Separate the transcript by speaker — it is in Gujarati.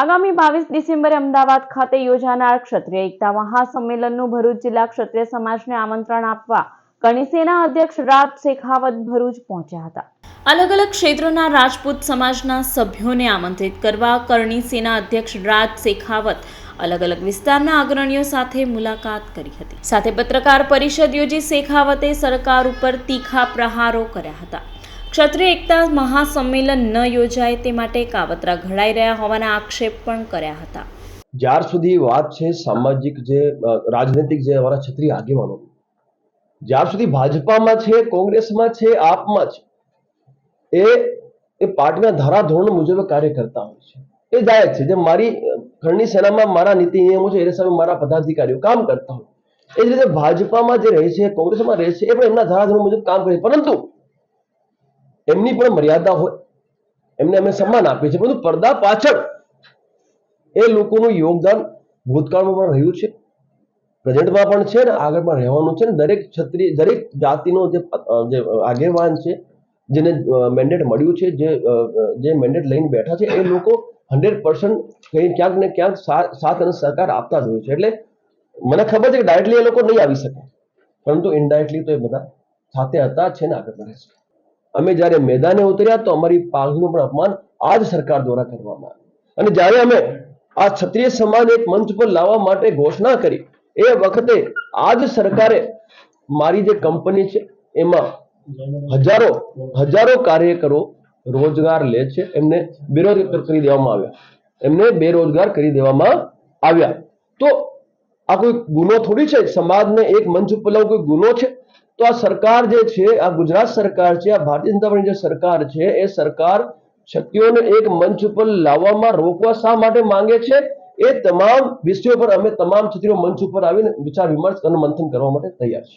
Speaker 1: આગામી 22 ડિસેમ્બરે અમદાવાદ ખાતે યોજાનાર ક્ષત્રિય એકતા મહાસંમેલનનું ભરૂચ જિલ્લા ક્ષત્રિય સમાજને આમંત્રણ આપવા કરણી સેના અધ્યક્ષ રાજ શેખાવત ભરૂચ પહોંચ્યા હતા। અલગ અલગ ક્ષેત્રોના રાજપૂત સમાજના સભ્યોને આમંત્રિત કરવા કરણી સેના અધ્યક્ષ રાજ શેખાવત અલગ અલગ વિસ્તારના અગ્રણીઓ સાથે મુલાકાત કરી હતી। સાથે પત્રકાર પરિષદ યોજી શેખાવતે સરકાર ઉપર તીખા પ્રહારો કર્યા હતા। ક્ષત્રિય એકતા મહાસંમેલન ન યોજાય તે માટે કાવતરા ઘડાઈ રહ્યા હોવાના આક્ષેપ પણ કર્યા હતા।
Speaker 2: જ્યાર સુધી વાત છે સામાજિક જે રાજનૈતિક જે અમારા ક્ષત્રિય આગેવાનો જ્યાર સુધી ભાજપામાં છે, કોંગ્રેસમાં છે, આપમાં છે, એ પાર્ટીના ધારાધોરણ મુજબ કાર્ય કરતા હોય છે। એ જાયજ છે। જે મારી કરણી સેનામાં મારા નીતિ નિયમો છે એ સામે મારા પદાધિકારીઓ કામ કરતા હોય, એ જ રીતે ભાજપામાં જે રહે છે, કોંગ્રેસમાં રહે છે, એ પણ એમના ધારાધોરણ મુજબ કામ કરે, પરંતુ એમની પણ મર્યાદા હોય, એમને અમે સન્માન આપીએ છીએ, પરંતુ પડદા પાછળ એ લોકોનું યોગદાન ભૂતકાળમાં પણ રહ્યું છે, પ્રેઝન્ટમાં પણ છે ને આગળ પણ રહેવાનું છે। દરેક ક્ષત્રિય દરેક જાતિનો જે આગેવાન છે, જેને મેન્ડેટ મળ્યું છે, જે મેન્ડેટ લઈને બેઠા છે, એ લોકો 100% ક્યાંક ને ક્યાંક સાથ અને સહકાર આપતા જ હોય છે। એટલે મને ખબર છે કે ડાયરેક્ટલી એ લોકો નહીં આવી શકે, પરંતુ ઇનડાયરેક્ટલી તો એ બધા સાથે હતા છે ને આગળ વધે છે। અમે જ્યારે મેદાને ઉતર્યા તો અમારી પાઘનું પણ અપમાન આ જ સરકાર દ્વારા કરવામાં આવ્યું, અને જ્યારે અમે આ ક્ષત્રિય સમાજ એક મંચ પર લાવવા માટે ઘોષણા કરી, એ વખતે આ જ સરકારે મારી જે કંપની છે એમાં હજારો કાર્યકરો રોજગાર લે છે, એમને બેરોજગાર કરી દેવામાં આવ્યા। તો આ કોઈ ગુનો થોડી છે? સમાજને એક મંચ ઉપર લાવવો કોઈ ગુનો છે? તો આ સરકાર જે છે, આ ગુજરાત સરકાર છે, આ ભારતીય જનતા પાર્ટીની જે સરકાર છે, એ સરકાર ક્ષત્રિયોને એક મંચ ઉપર લાવવામાં રોકવા શા માટે માંગે છે? એ તમામ વિષયો પર અમે તમામ ક્ષત્રિયો મંચ ઉપર આવીને વિચાર વિમર્શ અને મંથન કરવા માટે તૈયાર છીએ।